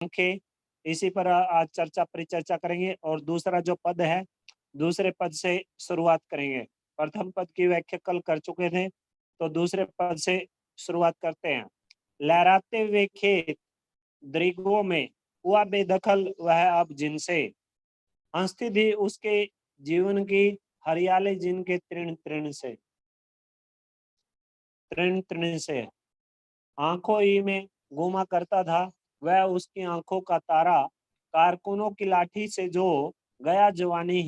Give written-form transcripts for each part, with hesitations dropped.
आंखें, इसी पर आज चर्चा परिचर्चा करेंगे। और दूसरा जो पद है, दूसरे पद से शुरुआत करेंगे। प्रथम पद की व्याख्या कल कर चुके थे, तो दूसरे पद से शुरुआत करते हैं। लहराते हुए खेत दृगों में हुआ बेदखल वह अब जिनसे, हंसती थी उसके जीवन की हरियाली जिनके तृण तृण से, तृण तृण से। आंखों ही में घूमा करता था वह उसकी आंखों का तारा, कारकुनों की लाठी से जो गया जवानी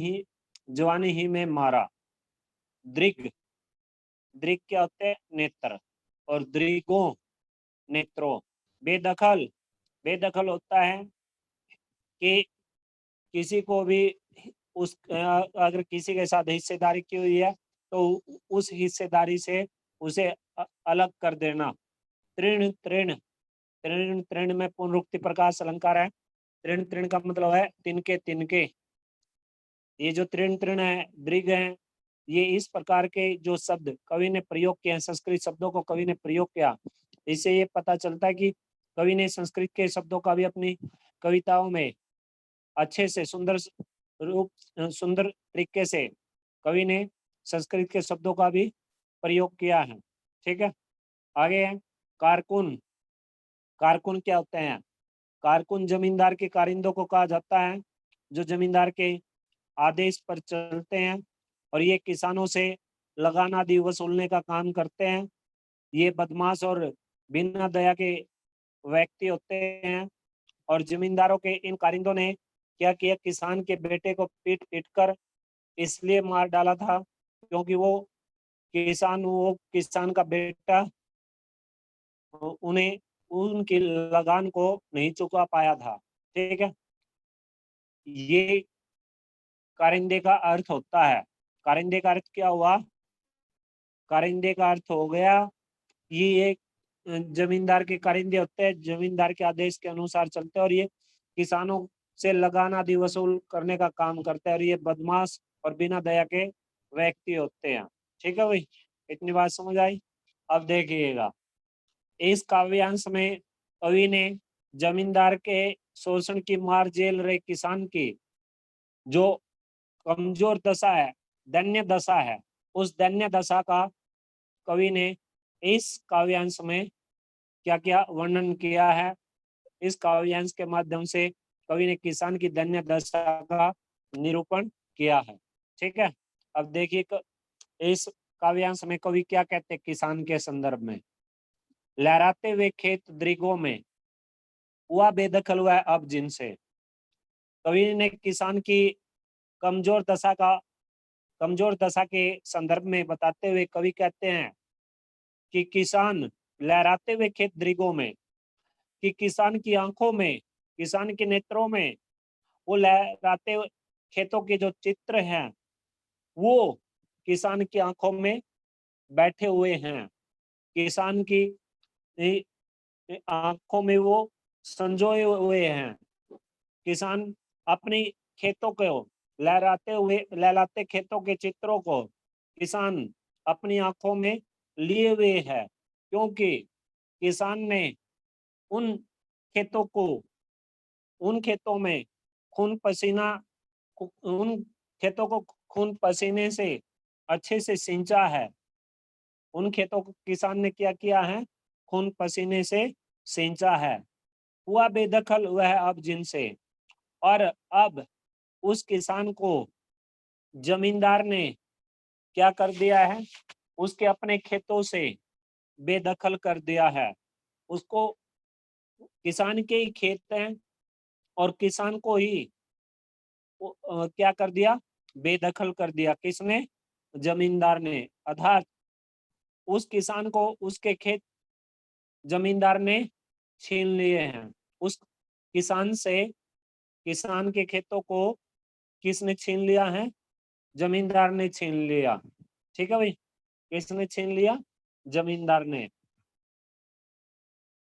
ही में मारा। दृग, दृग क्या होते हैं? नेत्र। और दृगों, नेत्रों। बेदखल, बेदखल होता है कि किसी को भी अगर किसी के साथ हिस्सेदारी की हुई है तो उस हिस्सेदारी से उसे अलग कर देना। तृण तृण, तृण तृण में पुनरुक्ति प्रकाश अलंकार है। तृण तृण का मतलब है तिनके तिनके। ये जो तृण तृण है, दृग है, ये इस प्रकार के जो शब्द कवि ने प्रयोग किए हैं, संस्कृत शब्दों को कवि ने प्रयोग किया, इससे ये पता चलता है कि कवि ने संस्कृत के शब्दों का भी अपनी कविताओं में अच्छे से सुंदर तरीके से कवि ने संस्कृत के शब्दों का भी प्रयोग किया है। ठीक है, आगे है कारकुन। कारकुन क्या होते हैं? कारकुन जमींदार के कारिंदों को कहा जाता है, जो जमींदार के आदेश पर चलते हैं और ये किसानों से लगान आदि वसूलने का काम करते हैं। ये बदमाश और बिना दया के व्यक्ति होते हैं। और जमींदारों के इन कारिंदों ने क्या किया? किसान के बेटे को पीट पीट कर इसलिए मार डाला था क्योंकि वो किसान का बेटा उन्हें उनकी लगान को नहीं चुका पाया था। ठीक है, ये कारिंदे का अर्थ होता है। कारिंदे का अर्थ क्या हुआ? कारिंदे का अर्थ हो गया, ये एक जमींदार के कारिंदे होते हैं, जमींदार के आदेश के अनुसार चलते हैं और ये किसानों से लगान आदि वसूल करने का काम करते हैं और ये बदमाश और बिना दया के व्यक्ति होते हैं। ठीक है भाई, इतनी बात समझ आई? अब देखिएगा, इस काव्यांश में कवि ने जमींदार के शोषण की मार झेल रहे किसान की जो कमजोर दशा है, दैन्य दशा है, उस दैन्य दशा का कवि ने इस काव्यांश में क्या क्या वर्णन किया है। इस काव्यांश के माध्यम से कवि ने किसान की दैन्य दशा का निरूपण किया है। ठीक है, अब देखिए इस काव्यांश में कवि क्या कहते हैं किसान के संदर्भ में। लहराते हुए खेत दृगों में हुआ बेदखल हुआ अब जिनसे। कवि ने किसान की कमजोर दशा का, कमजोर दशा के संदर्भ में बताते हुए कवि कहते हैं कि किसान लहराते हुए खेत दृगों में, कि किसान की आंखों में, किसान के नेत्रों में वो लहराते हुए खेतों के जो चित्र हैं वो किसान की आंखों में बैठे हुए हैं। किसान की आंखों में वो संजोए हुए हैं। किसान अपनी खेतों को लहराते खेतों के चित्रों को किसान अपनी आंखों में लिए हुए है, क्योंकि किसान ने उन खेतों को, उन खेतों में खून पसीना, उन खेतों को खून पसीने से अच्छे से सिंचा है। उन खेतों को किसान ने क्या किया है? खून पसीने से सिंचा है। हुआ बेदखल वह अब जिनसे, और अब उस किसान को जमींदार ने क्या कर दिया है? उसके अपने खेतों से बेदखल कर दिया है। उसको, किसान के ही खेत हैं और किसान को ही क्या कर दिया? बेदखल कर दिया। किसने? जमींदार ने। अर्थात उस किसान को उसके खेत जमींदार ने छीन लिए हैं। उस किसान से, किसान के खेतों को किसने छीन लिया है? जमींदार ने छीन लिया। ठीक है भाई, किसने छीन लिया? जमींदार ने।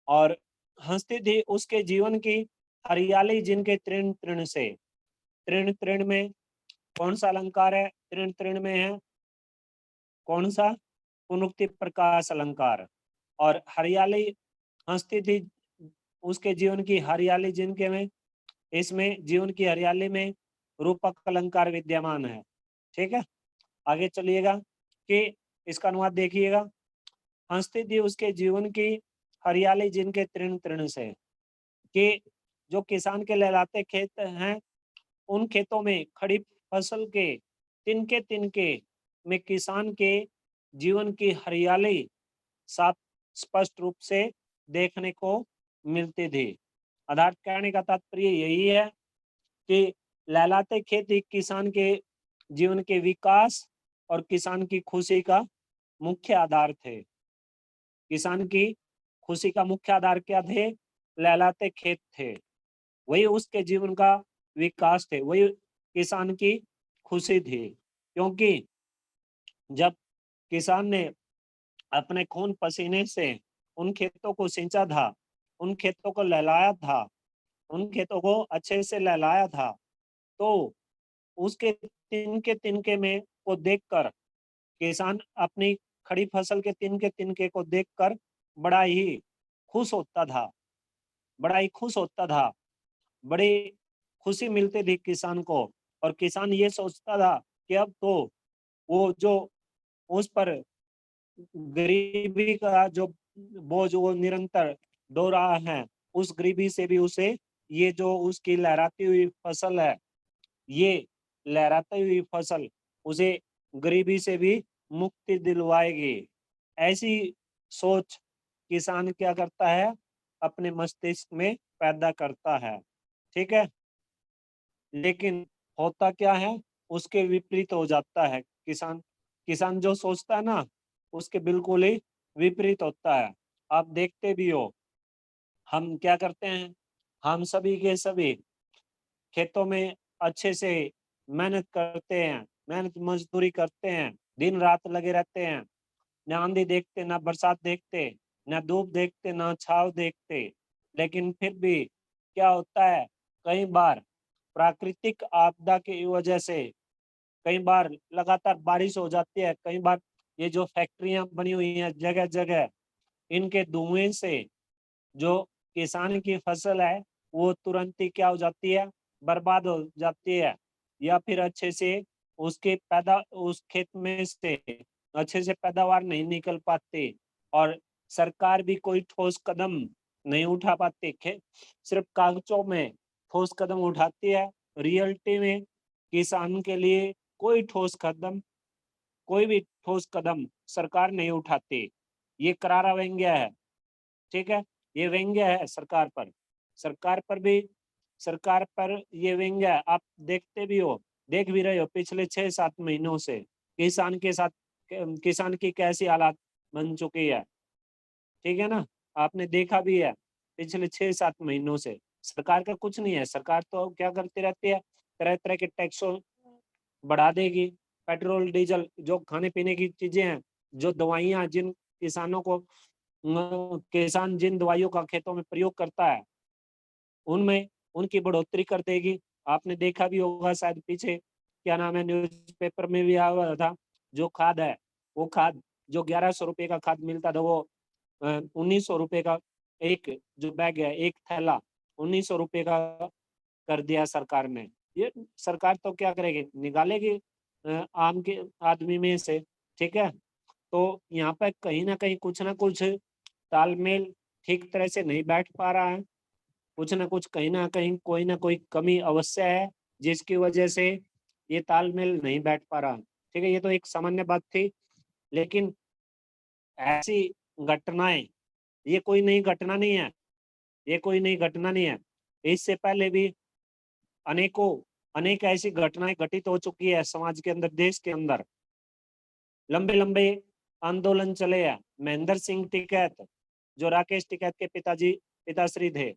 और हंसती थी उसके जीवन की हरियाली जिनके तृण तृण से। तृण तृण में कौन सा अलंकार है? तृण तृण में है कौन सा? पुनरुक्ति प्रकाश अलंकार। और हरियाली, हंसती थी उसके जीवन की हरियाली जिनके में, इसमें जीवन की हरियाली में रूपक अलंकार विद्यमान है। ठीक है, आगे चलिएगा कि इसका अनुवाद देखिएगा। हंसती थी उसके जीवन की हरियाली जिनके तृण तृण से, कि जो किसान के लहलाते खेत हैं, उन खेतों में खड़ी फसल के तिनके तिनके में किसान के जीवन की हरियाली साफ स्पष्ट रूप से देखने को मिलती थी। अर्थात कहने का तात्पर्य यही है कि लहलाते खेत एक किसान के जीवन के विकास और किसान की खुशी का मुख्य आधार थे। किसान की खुशी का मुख्य आधार क्या थे? लहलाते खेत थे, वही उसके जीवन का विकास थे, वही किसान की खुशी थी। क्योंकि जब किसान ने अपने खून पसीने से उन खेतों को सींचा था, उन खेतों को लहलाया था, उन खेतों को अच्छे से लहलाया था, तो उसके तिनके तिनके में को देखकर किसान अपनी खड़ी फसल के तिनके तिनके को देखकर बड़ा ही खुश होता था, बड़ा ही खुश होता था, बड़ी खुशी मिलती थी किसान को। और किसान ये सोचता था कि अब तो वो जो उस पर गरीबी का जो बोझ वो निरंतर ढो रहा है, उस गरीबी से भी उसे ये जो उसकी लहराती हुई फसल है, ये लहराती हुई फसल उसे गरीबी से भी मुक्ति दिलवाएगी। ऐसी सोच किसान क्या करता है? अपने मस्तिष्क में पैदा करता है। ठीक है, लेकिन होता क्या है? उसके विपरीत हो जाता है। किसान किसान जो सोचता है ना, उसके बिल्कुल ही विपरीत होता है। आप देखते भी हो, हम क्या करते हैं? हम सभी के सभी खेतों में अच्छे से मेहनत करते हैं, मेहनत मजदूरी करते हैं, दिन रात लगे रहते हैं, ना आंधी देखते, ना बरसात देखते, ना धूप देखते, ना छाव देखते। लेकिन फिर भी क्या होता है? कई बार प्राकृतिक आपदा की वजह से कई बार लगातार बारिश हो जाती है, कई बार ये जो फैक्ट्रियां बनी हुई हैं जगह जगह, इनके धुएं से जो किसान की फसल है वो तुरंत ही क्या हो जाती है? बर्बाद हो जाती है, या फिर अच्छे से उसके पैदा उस खेत में से अच्छे से पैदावार नहीं निकल पाती, और सरकार भी कोई ठोस कदम नहीं उठा पाती। सिर्फ कागजों में ठोस कदम उठाती है, रियलिटी में किसान के लिए कोई भी ठोस कदम सरकार नहीं उठाती। ये करारा व्यंग्य है। ठीक है, ये व्यंग्य है सरकार पर। सरकार पर भी सरकार पर ये व्यंग्य है। आप देखते भी हो, देख भी रहे हो पिछले 6-7 महीनों से किसान के साथ किसान की कैसी हालात बन चुकी है। ठीक है ना, आपने देखा भी है पिछले 6-7 महीनों से सरकार का कुछ नहीं है। सरकार तो क्या करती रहती है? तरह तरह के टैक्सों बढ़ा देगी, पेट्रोल डीजल जो खाने पीने की चीजें हैं, जो दवाइयां जिन किसानों को किसान जिन दवाइयों का खेतों में प्रयोग करता है, उनमें उनकी बढ़ोतरी कर देगी। आपने देखा भी होगा शायद पीछे, क्या नाम है, न्यूज़पेपर में भी आया हुआ था, जो खाद है, वो खाद जो 1100 रुपये का खाद मिलता था, वो 1900 रुपये का एक जो बैग है, एक थैला 1900 रुपये का कर दिया सरकार ने। ये सरकार तो क्या करेगी? निकालेगी आम के आदमी में से। ठीक है, तो यहाँ पे कहीं ना कुछ तालमेल ठीक तरह से नहीं बैठ पा रहा है। कुछ ना कुछ कहीं ना कहीं कोई ना कोई कमी अवश्य है, जिसकी वजह से ये तालमेल नहीं बैठ पा रहा। ठीक है, ये तो एक सामान्य बात थी, लेकिन ऐसी घटनाएं, ये कोई नई घटना नहीं है, ये कोई नई घटना नहीं है। इससे पहले भी अनेकों अनेक ऐसी घटनाएं घटित हो चुकी है समाज के अंदर, देश के अंदर। लंबे लंबे आंदोलन चले हैं। महेंद्र सिंह टिकैत, जो राकेश टिकैत के पिताश्री थे,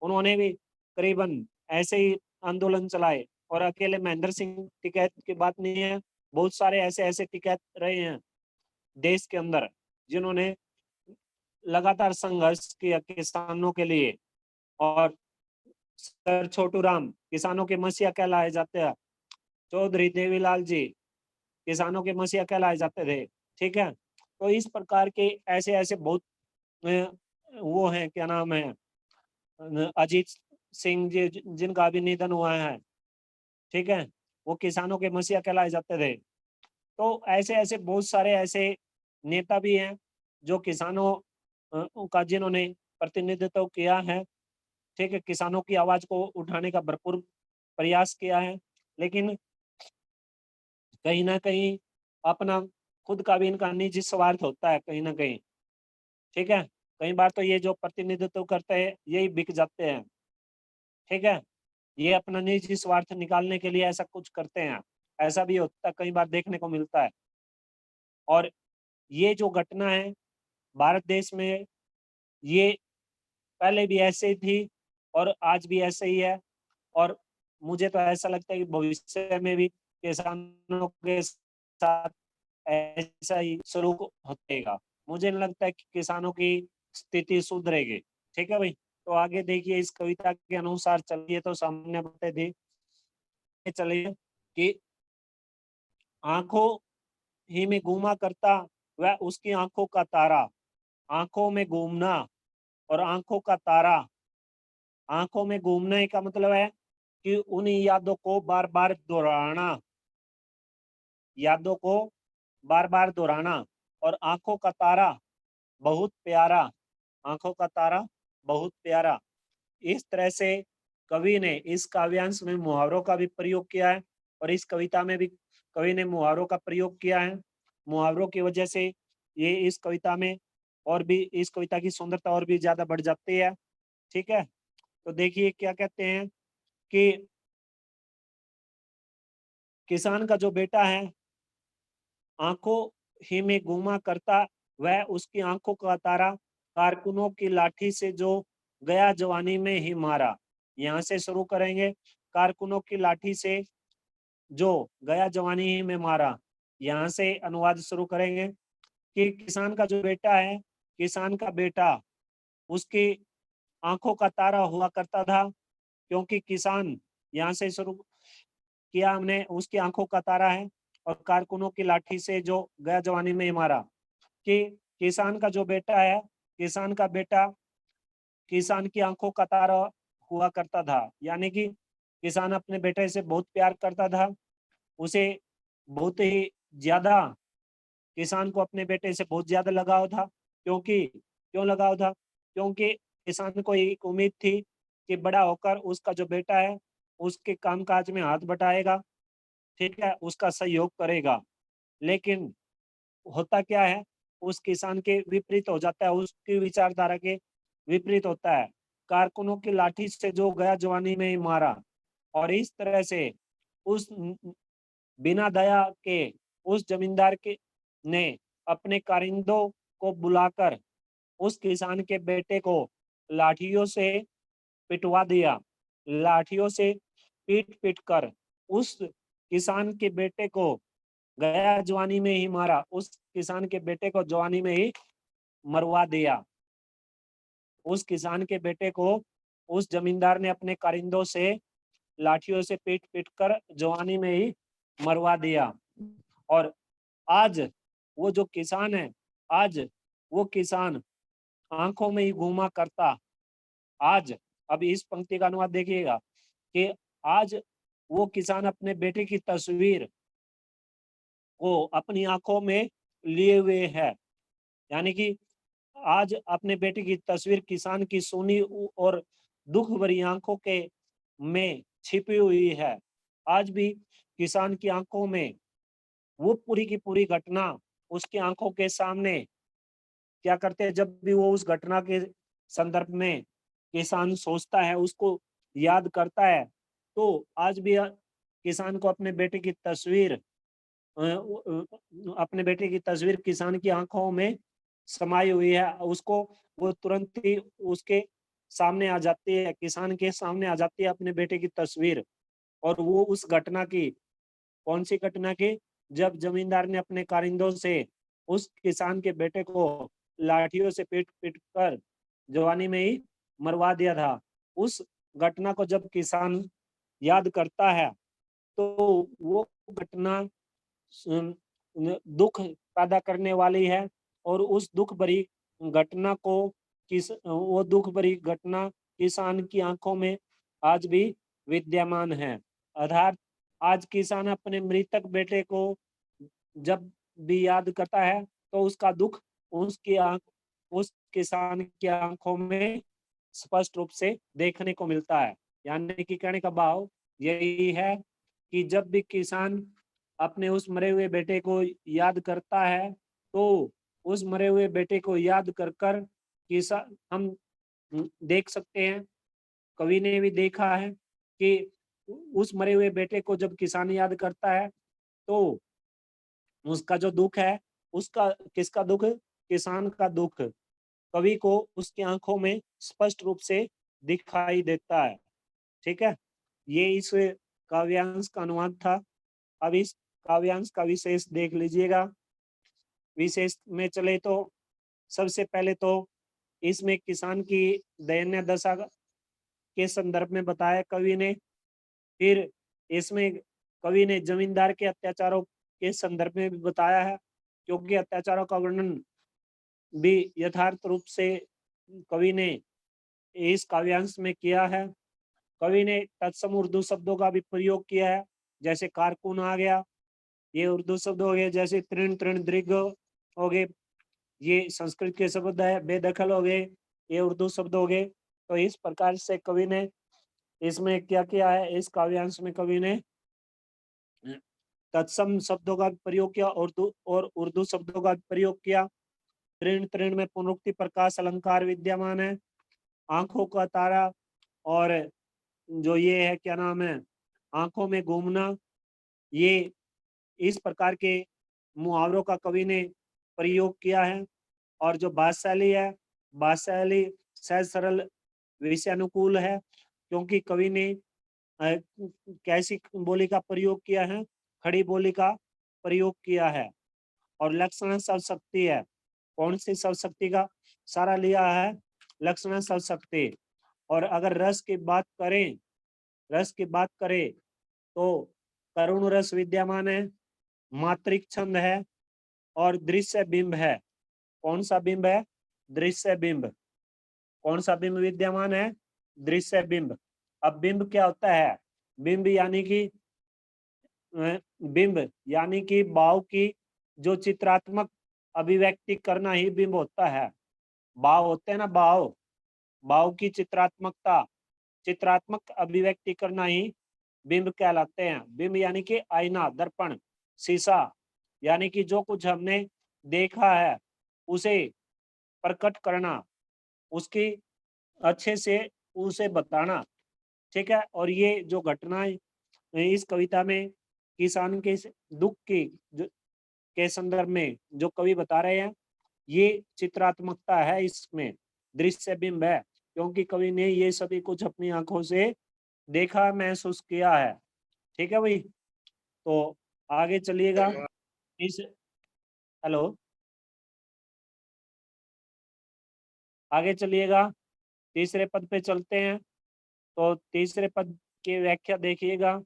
उन्होंने भी करीबन ऐसे ही आंदोलन चलाए। और अकेले महेंद्र सिंह टिकैत की बात नहीं है, बहुत सारे ऐसे ऐसे टिकैत रहे हैं देश के अंदर, जिन्होंने लगातार संघर्ष किया किसानों के लिए। और सर छोटू राम किसानों के मसीहा कहलाए जाते हैं, चौधरी देवीलाल जी किसानों के मसीहा कहलाए जाते थे। ठीक है, तो इस प्रकार के ऐसे ऐसे बहुत वो हैं, क्या नाम है, अजीत सिंह जी जिनका अभी निधन हुआ है, ठीक है, वो किसानों के मसीहा कहलाए जाते थे। तो ऐसे ऐसे बहुत सारे ऐसे नेता भी हैं जो किसानों का जिन्होंने प्रतिनिधित्व किया है, ठीक है, किसानों की आवाज को उठाने का भरपूर प्रयास किया है, लेकिन कहीं ना कहीं अपना खुद का भी इनका निजी स्वार्थ होता है कहीं ना कहीं, ठीक है। कई बार तो ये जो प्रतिनिधित्व करते हैं यही बिक जाते हैं, ठीक है, ये अपना निजी स्वार्थ निकालने के लिए ऐसा कुछ करते हैं, ऐसा भी होता है, कई बार देखने को मिलता है। और ये जो घटना है भारत देश में, ये पहले भी ऐसे ही थी और आज भी ऐसे ही है, और मुझे तो ऐसा लगता है कि भविष्य में भी किसानों के साथ ऐसा ही सलूक होगा। मुझे नहीं लगता है कि किसानों की स्थिति सुधरेगी, ठीक है भाई। तो आगे देखिए इस कविता के अनुसार चलिए, तो सामने बताते थे चलिए कि आंखों ही में घूमा करता वह उसकी आंखों का तारा, आंखों में घूमना और आंखों का तारा। आंखों में घूमने का मतलब है कि उन यादों को बार बार दोहराना, यादों को बार बार दोहराना। और आंखों का तारा बहुत प्यारा, आंखों का तारा बहुत प्यारा। इस तरह से कवि ने इस काव्यांश में मुहावरों का भी प्रयोग किया है, और इस कविता में भी कवि ने मुहावरों का प्रयोग किया है। मुहावरों की वजह से ये इस कविता में और भी, इस कविता की सुंदरता और भी ज्यादा बढ़ जाती है, ठीक है। तो देखिए क्या कहते हैं कि किसान का जो बेटा है आंखों ही में घूमा करता वह उसकी आंखों का तारा, कारकुनों की लाठी से जो गया जवानी में ही मारा। यहाँ से शुरू करेंगे, कारकुनों की लाठी से जो गया जवानी ही में मारा। यहाँ से अनुवाद शुरू करेंगे कि किसान का जो बेटा है, किसान का बेटा उसकी आंखों का तारा हुआ करता था, क्योंकि किसान, यहाँ से शुरू किया हमने, उसकी आंखों का तारा है। और कारकुनों की लाठी से जो गया जवानी में ही मारा, कि किसान का जो बेटा है, किसान का बेटा किसान की आंखों का तारा हुआ करता था, यानी कि किसान अपने बेटे से बहुत प्यार करता था, उसे बहुत ही ज्यादा, किसान को अपने बेटे से बहुत ज्यादा लगाव था। क्योंकि क्यों लगाव था? क्योंकि किसान को एक उम्मीद थी कि बड़ा होकर उसका जो बेटा है उसके कामकाज में हाथ बटाएगा, ठीक है, उसका सहयोग करेगा। लेकिन होता क्या है, उस किसान के विपरीत हो जाता है, उसकी विचारधारा के विपरीत होता है। कारकुनों की लाठी से जो गया जवानी में ही मारा। और इस तरह से उस बिना दया के उस जमींदार के ने अपने कारिंदों को बुलाकर उस किसान के बेटे को लाठियों से पिटवा दिया, लाठियों से पीट पीट कर उस किसान के बेटे को गया जवानी में ही मारा, उस किसान के बेटे को जवानी में ही मरवा दिया। उस किसान के बेटे को उस जमींदार ने अपने कारिंदों से लाठियों से पीट पीट कर जवानी में ही मरवा दिया। और आज वो जो किसान है, आज वो किसान आंखों में ही घूमा करता। आज, अब इस पंक्ति का अनुवाद देखिएगा कि आज वो किसान अपने बेटे की तस्वीर को अपनी आंखों में लिए हुए है, यानी कि आज अपने बेटे की तस्वीर किसान की सोनी और दुख भरी आंखों के में छिपी हुई है। आज भी किसान की आंखों में वो पूरी की पूरी घटना उसकी आंखों के सामने क्या करते हैं, जब भी वो उस घटना के संदर्भ में किसान सोचता है, उसको याद करता है, तो आज भी किसान को अपने बेटे की तस्वीर अपने बेटे की तस्वीर किसान की आंखों में समाई हुई है। उसको वो तुरंत ही उसके सामने आ जाती है, किसान के सामने आ जाती है अपने बेटे की तस्वीर। और वो उस घटना की, कौन सी घटना की? जब जमींदार ने अपने कारिंदों से उस किसान के बेटे को लाठियों से पीट पीट कर जवानी में ही मरवा दिया था। उस घटना को जब किसान याद करता है तो वो घटना दुख पैदा करने वाली है। और उस दुख भरी घटना को वो दुख भरी घटना किसान की आंखों में आज भी विद्यमान है। अर्थात आज किसान अपने मृतक बेटे को जब भी याद करता है तो उसका दुख उस किसान की आंखों में स्पष्ट रूप से देखने को मिलता है। यानी कि कहने का भाव यही है कि जब भी किसान अपने उस मरे हुए बेटे को याद करता है तो उस मरे हुए बेटे को याद कर कर किसान हम देख सकते हैं, कवि ने भी देखा है कि उस मरे हुए बेटे को जब किसान याद करता है तो उसका जो दुख है, उसका किसका दुख, किसान का दुख कवि को उसकी आंखों में स्पष्ट रूप से दिखाई देता है। ठीक है, ये इस काव्यांश का अनुवाद था। अब इस काव्यांश का विशेष देख लीजिएगा। विशेष में चले तो सबसे पहले तो इसमें किसान की दयनीय दशा के संदर्भ में बताया कवि ने। फिर इसमें कवि ने जमींदार के अत्याचारों के संदर्भ में भी बताया है, क्योंकि अत्याचारों का वर्णन भी यथार्थ रूप से कवि ने इस काव्यांश में किया है। कवि ने तत्सम उर्दू शब्दों का भी प्रयोग किया है, जैसे कारकुन आ गया, ये उर्दू शब्द हो गए, जैसे तृण तृण दृग हो गए, ये संस्कृत के शब्द है, बेदखल हो गए, ये उर्दू शब्द हो गए। तो इस प्रकार से कवि ने इसमें क्या किया है, इस काव्यांश में कवि ने तत्सम शब्दों का प्रयोग किया और उर्दू शब्दों का प्रयोग किया। तृण तृण में पुनरुक्ति प्रकाश अलंकार विद्यमान है, आंखों का तारा, और जो ये है क्या नाम है, आंखों में घूमना, ये इस प्रकार के मुहावरों का कवि ने प्रयोग किया है। और जो भाषा है, भाषा सहज सरल विषयानुकूल है, क्योंकि कवि ने कैसी बोली का प्रयोग किया है, खड़ी बोली का प्रयोग किया है। और लक्षण सब शक्ति है, कौन सी सब शक्ति का सारा लिया है, लक्षण सब शक्ति। और अगर रस की बात करें, रस की बात करें तो करुण रस विद्यमान है, मात्रिक छंद है और दृश्य बिंब है। कौन सा बिंब है, दृश्य बिंब। कौन सा बिंब विद्यमान है, दृश्य बिंब। अब बिंब क्या होता है, बिंब यानी कि बिंब यानी कि भाव की जो चित्रात्मक अभिव्यक्ति करना ही बिंब होता है। भाव होते हैं ना, भाव, भाव की चित्रात्मकता, चित्रात्मक अभिव्यक्ति करना ही बिंब कहलाते हैं। बिंब यानी कि आईना, दर्पण, शीशा, यानी कि जो कुछ हमने देखा है उसे प्रकट करना, उसकी अच्छे से उसे बताना। ठीक है, और ये जो घटनाएं इस कविता में किसान के दुख की के संदर्भ में जो कवि बता रहे हैं, ये चित्रात्मकता है, इसमें दृश्य बिंब है, क्योंकि कवि ने ये सभी कुछ अपनी आंखों से देखा, महसूस किया है। ठीक है भाई, तो आगे चलिएगा। इस हेलो, आगे चलिएगा, तीसरे पद पे चलते हैं। तो तीसरे पद की व्याख्या देखिएगा।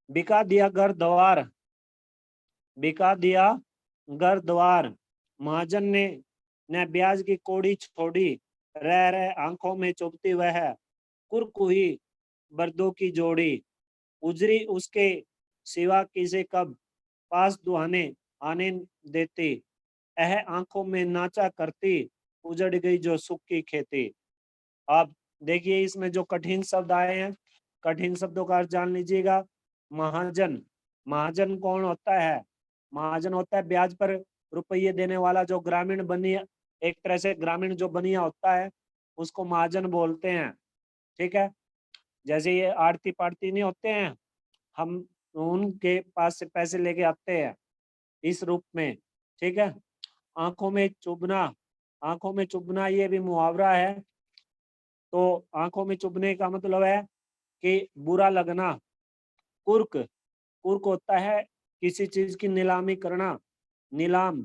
बिका दिया घर द्वार, बिका दिया घर द्वार, महाजन ने न ब्याज की कोड़ी छोड़ी, रह रह आंखों में चुभती वह कुरकुही बर्दों की जोड़ी, उजरी उसके सिवा किसे कब पास दुहाने आने देती, अह आंखों में नाचा करती, उजड़ गई जो सुख की खेती। आप देखिए इसमें जो कठिन शब्द आए हैं, कठिन शब्दों का अर्थ जान लीजिएगा। महाजन, महाजन कौन होता है, महाजन होता है ब्याज पर रुपये देने वाला, जो ग्रामीण बनिया, एक तरह से ग्रामीण जो बनिया होता है उसको महाजन बोलते हैं। ठीक है, जैसे ये आड़ती पाड़ती नहीं होते हैं, हम उनके पास से पैसे लेके आते हैं इस रूप में। ठीक है, आंखों में चुभना, आंखों में चुभना ये भी मुहावरा है। तो आंखों में चुभने का मतलब है कि बुरा लगना। कुर्क, कुर्क होता है किसी चीज की नीलामी करना, नीलाम।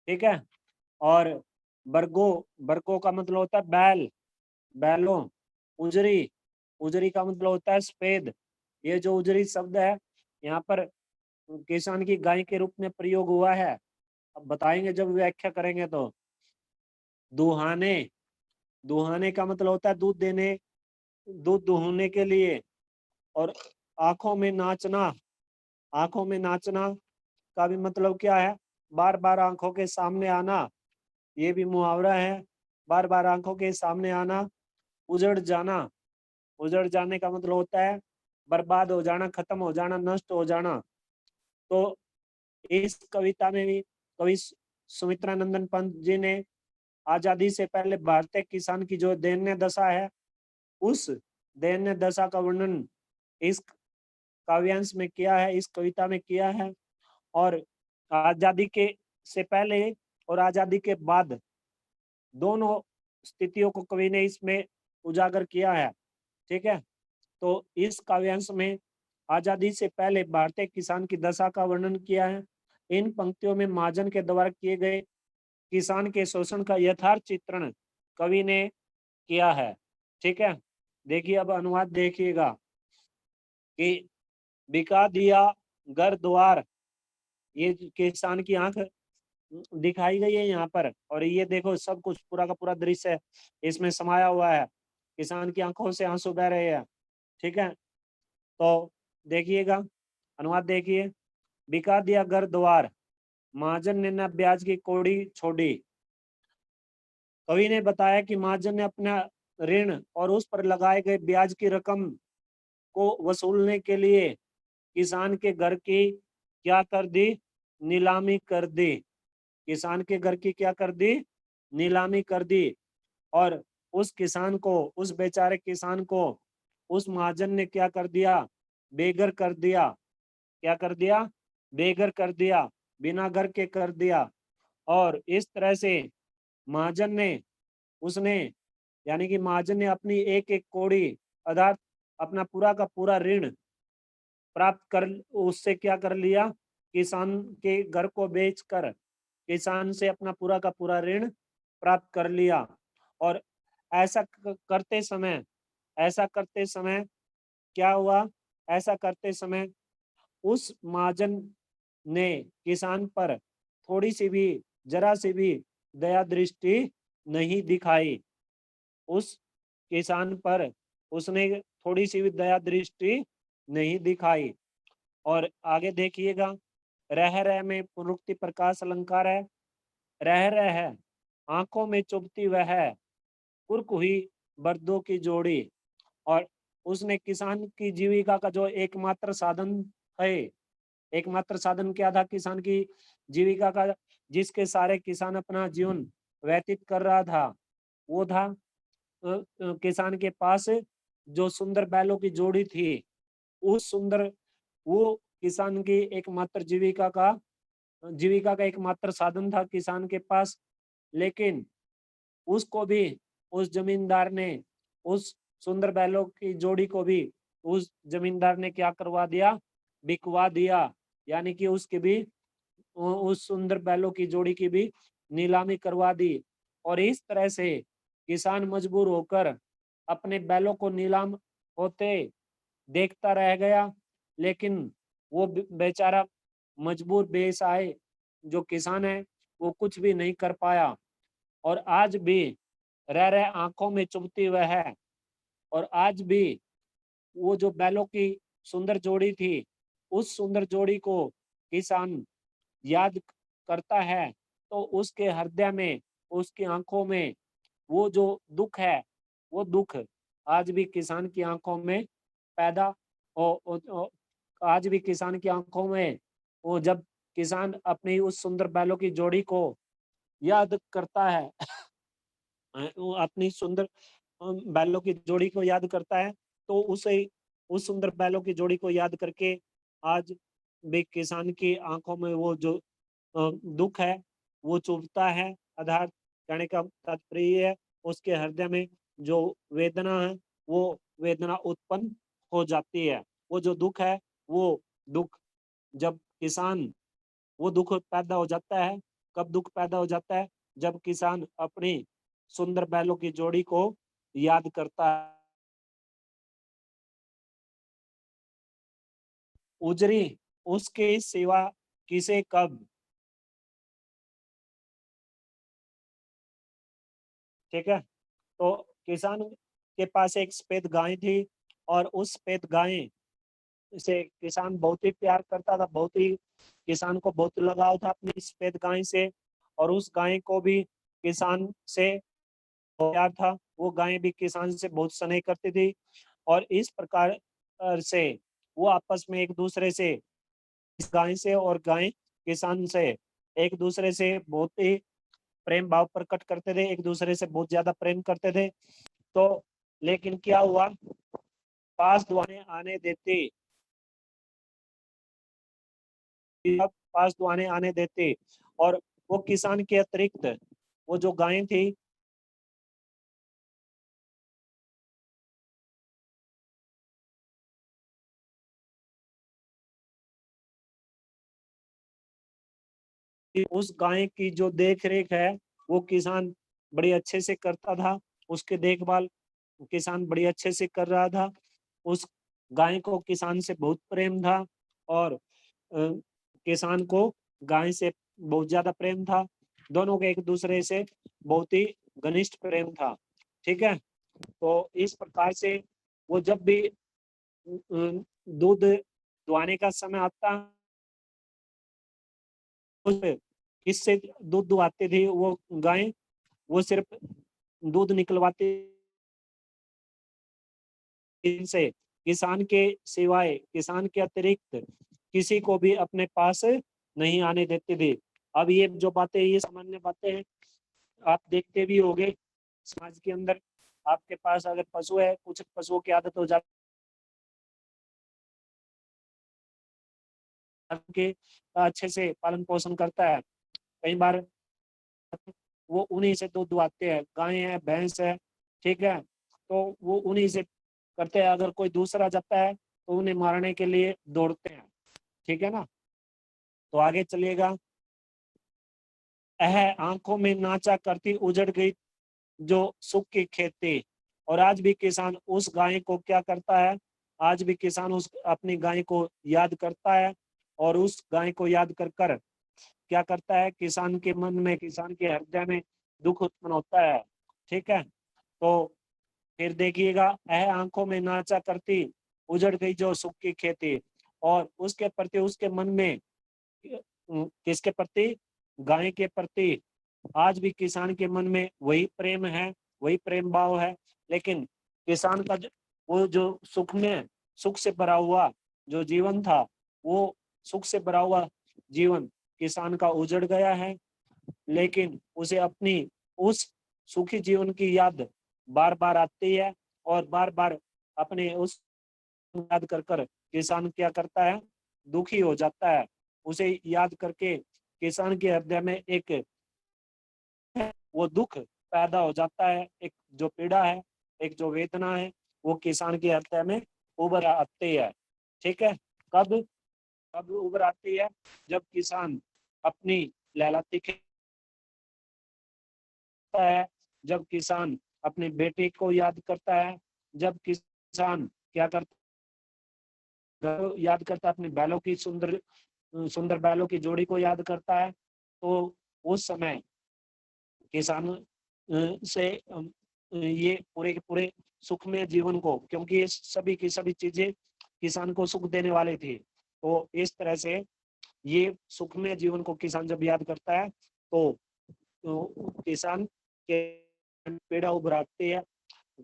ठीक है, और बरगो, बरगो का मतलब होता है बैल, बैलों। उजरी, उजरी का मतलब होता है सफेद। ये जो उजरी शब्द है यहाँ पर किसान की गाय के रूप में प्रयोग हुआ है, अब बताएंगे जब व्याख्या करेंगे। तो दुहाने, दुहाने का मतलब होता है दूध देने, दूध दुहने के लिए। और आंखों में नाचना, आंखों में नाचना का भी मतलब क्या है, बार बार आंखों के सामने आना, ये भी मुहावरा है। बार बार आंखों के सामने आना। उजड़ जाना, उजड़ जाने का मतलब होता है बर्बाद हो जाना, खत्म हो जाना, नष्ट हो जाना। तो इस कविता में भी कवि सुमित्रा नंदन पंत जी ने आजादी से पहले भारतीय किसान की जो दयनीय दशा है, उस दयनीय दशा का वर्णन इस काव्यांश में किया है, इस कविता में किया है। और आजादी के से पहले और आजादी के बाद दोनों स्थितियों को कवि ने इसमें उजागर किया है। ठीक है, तो इस काव्यांश में आजादी से पहले भारतीय किसान की दशा का वर्णन किया है। इन पंक्तियों में महाजन के द्वारा किए गए किसान के शोषण का यथार्थ चित्रण कवि ने किया है। ठीक है, देखिए अब अनुवाद देखिएगा कि बिका दिया घर द्वार, ये किसान की आंख दिखाई गई है यहाँ पर। और ये देखो सब कुछ पूरा का पूरा दृश्य इसमें समाया हुआ है, किसान की आंखों से आंसू बह रहे हैं। ठीक है, तो देखिएगा, अनुवाद देखिए। बिका दिया घर द्वार, महाजन ने न ब्याज की कौड़ी छोड़ी। कवि ने बताया कि महाजन ने अपना ऋण और उस पर लगाए गए ब्याज की रकम को वसूलने के लिए किसान के घर की क्या कर दी, नीलामी कर दी। किसान के घर की क्या कर दी, नीलामी कर दी। और उस किसान को, उस बेचारे किसान को उस महाजन ने क्या कर दिया, बेघर कर दिया। क्या कर दिया, बेघर कर दिया, बिना घर के कर दिया। और इस तरह से महाजन ने, उसने यानी कि महाजन ने अपनी एक एक कौड़ी अर्थात अपना पूरा का पूरा ऋण प्राप्त कर, उससे क्या कर लिया, किसान के घर को बेचकर किसान से अपना पूरा का पूरा ऋण प्राप्त कर लिया। और ऐसा करते समय, ऐसा करते समय क्या हुआ, ऐसा करते समय उस महाजन ने किसान पर थोड़ी सी भी, जरा सी भी दया दृष्टि नहीं दिखाई। उस किसान पर उसने थोड़ी सी भी दया दृष्टि नहीं दिखाई। और आगे देखिएगा, रह रह में पुनरुक्ति प्रकाश अलंकार है। रह रह है, आंखों में चुभती वह है, कुर्क हुई बर्दों की जोड़ी। और उसने किसान की जीविका का जो एकमात्र साधन है, एकमात्र साधन क्या था किसान की जीविका का, जिसके सारे किसान अपना जीवन व्यतीत कर रहा था, वो था किसान के पास जो सुंदर बैलों की जोड़ी थी। उस सुंदर, वो किसान की एकमात्र जीविका का एकमात्र साधन था किसान के पास। लेकिन उसको भी उस जमींदार ने, उस सुंदर बैलों की जोड़ी को भी उस जमींदार ने क्या करवा दिया, बिकवा दिया। यानी कि उसके भी, उस सुंदर बैलों की जोड़ी की भी नीलामी करवा दी। और इस तरह से किसान मजबूर होकर अपने बैलों को नीलाम होते देखता रह गया। लेकिन वो बेचारा मजबूर बेसहाय जो किसान है, वो कुछ भी नहीं कर पाया। और आज भी रह रहे आंखों में चुभती वह है। और आज भी वो जो बैलों की सुंदर जोड़ी थी, उस सुंदर जोड़ी को किसान याद करता है, तो उसके हृदय में, उसकी आंखों में वो जो दुख है, वो दुख आज भी किसान की आंखों में पैदा हो, आज भी किसान की आंखों में वो, जब किसान अपनी उस सुंदर बैलों की जोड़ी को याद करता है, वो अपनी सुंदर बैलों की जोड़ी को याद करता है, तो उसे, उस सुंदर बैलों की जोड़ी को याद करके आज भी किसान की आंखों में वो जो दुख है वो चुभता है। आधार कहने का तात्पर्य ये है, उसके हृदय में जो वेदना है, वो वेदना उत्पन्न हो जाती है। वो जो दुख है, वो दुख, जब किसान, वो दुख पैदा हो जाता है, कब दुख पैदा हो जाता है, जब किसान अपनी सुंदर बैलों की जोड़ी को याद करता है। उजरी उसके सिवा किसे कब। ठीक है, तो किसान के पास एक सफेद गाय थी और उस सफेद गाय से किसान बहुत ही प्यार करता था, बहुत ही किसान को बहुत लगाव था अपनी सफेद गाय से, और उस गाय को भी किसान से प्यार था। वो गाय भी किसान से बहुत स्नेह करती थी, और इस प्रकार से वो आपस में एक दूसरे से, इस गाय से और गाय किसान से एक दूसरे से बहुत ही प्रेम भाव प्रकट करते थे, एक दूसरे से बहुत ज्यादा प्रेम करते थे। तो लेकिन क्या हुआ, पास दुआने आने देते, पास दुआने आने देते, और वो किसान के अतिरिक्त वो जो गायें थी कि उस गाय की जो देख रेख है वो किसान बड़ी अच्छे से करता था, उसके देखभाल किसान बड़ी अच्छे से कर रहा था। उस गाय को किसान से बहुत प्रेम था, और किसान को गाय से बहुत ज्यादा प्रेम था। दोनों के एक दूसरे से बहुत ही घनिष्ठ प्रेम था। ठीक है, तो इस प्रकार से वो जब भी दूध दुहाने का समय आता, किससे दूध दुहाते थे वो गाय, वो सिर्फ दूध निकलवाते से, किसान के सिवाय, किसान के अतिरिक्त किसी को भी अपने पास नहीं आने देते थे। अब ये जो बातें, ये सामान्य बातें हैं, आप देखते भी होंगे समाज के अंदर। आपके पास अगर पशु है, कुछ पशुओं की आदत हो जाती है कि अच्छे से पालन पोषण करता है, कई बार वो उन्हीं से दूध दुहाते हैं, गाय है, भैंस है, ठीक है, तो वो उन्हीं से करते हैं। अगर कोई दूसरा जाता है तो उन्हें मारने के लिए दौड़ते हैं। ठीक है ना, तो आगे चलिएगा। आंखों में नाचा करती उजड़ गई जो सुख की खेती। और आज भी किसान उस गाय को क्या करता है, आज भी किसान उस अपनी गाय को याद करता है, और उस गाय को याद कर कर क्या करता है, किसान के मन में, किसान के हृदय में दुख उत्पन्न होता है। ठीक है, तो फिर देखिएगा, आंखों में नाचा करती उजड़ गई जो सुख की खेती, और उसके प्रति, उसके मन में किसके प्रति, गाय के प्रति आज भी किसान के मन में वही प्रेम है, वही प्रेम भाव है। लेकिन किसान का वो जो सुख में, सुख से भरा हुआ जो जीवन था, वो सुख से भरा हुआ जीवन किसान का उजड़ गया है। लेकिन उसे अपनी उस सुखी जीवन की याद बार बार आती है, और बार बार अपने उस याद कर कर किसान क्या करता है, दुखी हो जाता है। उसे याद करके किसान के हृदय में एक वो दुख पैदा हो जाता है, एक जो पीड़ा है, एक जो वेदना है, वो किसान के हृदय में उभर आती है। ठीक है, कब कब उभर आती है, जब किसान अपनी लहलाती है, जब किसान अपने बेटे को याद करता है, जब किसान क्या करता याद करता है, अपने बैलों की सुंदर सुंदर बैलों की जोड़ी को याद करता है, तो उस समय किसान से ये पूरे के पूरे सुखमय जीवन को, क्योंकि ये सभी की सभी चीजें किसान को सुख देने वाली थी, तो इस तरह से ये सुखमय जीवन को किसान जब याद करता है, तो किसान के पीड़ा उभराती है,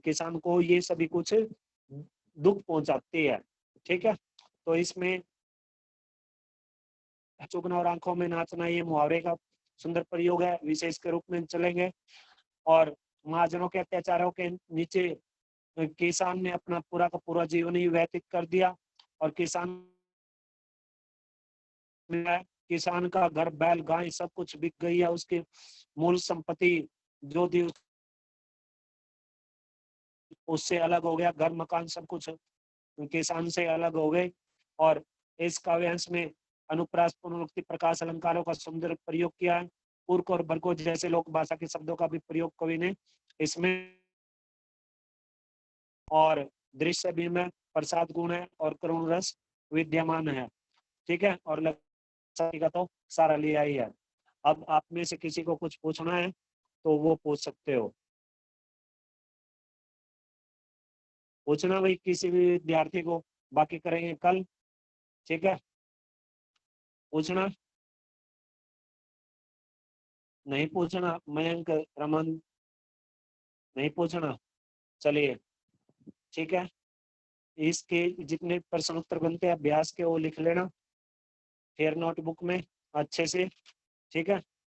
किसान को ये सभी कुछ दुख पहुंचाती है। ठीक है, तो इसमें चुगना और आंखों में नाचना ये मुहावरे का सुंदर प्रयोग है, विशेष के रूप में चलेंगे। और महाजनों के अत्याचारों के नीचे किसान ने अपना पूरा का पूरा जीवन ही व्यतीत कर दिया, और किसान का घर, बैल, गाय सब कुछ बिक गई है, उसकी मूल संपत्ति जो थी उससे अलग हो गया, घर मकान सब कुछ किसान से अलग हो गए। और इस काव्यांश में अनुप्रास, पुनरुक्ति, प्रकाश अलंकारों का सुंदर प्रयोग किया है। पूर्क और भरको जैसे लोक भाषा के शब्दों का भी प्रयोग कवि ने इसमें, और दृश्य भी में प्रसाद गुण है और करुण रस विद्यमान है। ठीक है, और का तो सारा लिया ही है। अब आप में से किसी को कुछ पूछना है तो वो पूछ सकते हो। पूछना भाई किसी भी विद्यार्थी को, बाकी करेंगे कल, ठीक है। पूछना, नहीं पूछना, मयंक, रमन, नहीं पूछना, चलिए ठीक है। इसके जितने प्रश्न उत्तर बनते हैं अभ्यास के वो लिख लेना फिर नोटबुक में अच्छे से, ठीक है।